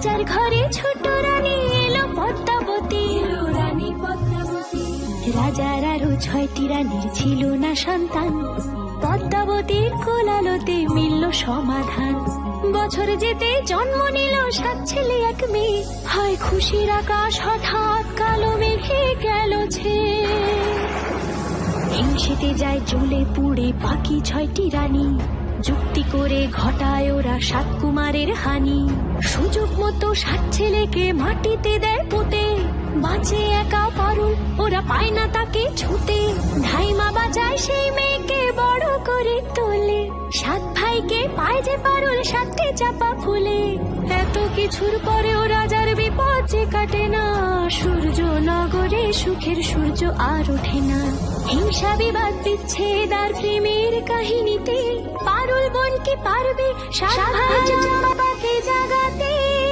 রাজার ঘরে ছোট রানী এলো পদ্মাবতী, রানী পদ্মাবতী। রাজার আরো 6টি রানীর ছিল না সন্তান, পদ্মাবতীর কোলালোতে মিলল সমাধান। বছর যেতে জন্ম নিল 7 ছেলে 1 মেয়ে, হয় খুশির আকাশ হঠাৎ কালো মেঘে গেল ছেয়ে। হিংসেতে যায় জ্বলে পুড়ে বাকি 6টি রানী, যুক্তি করে ঘটায় ওরা 7 কুমারের হানি। সুযোগ মতো 7 ছেলেকে মাটিতে দেয় পুঁতে, বাঁচে একা পারুল, ওরা পায় না তাকে ছুতে। ধাইমা বাজায় সেই মেয়েকে বড় করে তোলে, 7 ভাইকে পায় যে পারুল 7টে চাপা ফুলে। এত কিছুর পরেও রাজার বিপদ যে কাটে না, সূর্য নগরে সুখের সূর্য আর ওঠে না। হিংসা বিবাদ বিচ্ছেদ আর প্রেমের কাহিনীতে পারুল বোন কি পারবে 7 ভাই চম্পাকে জাগাতে।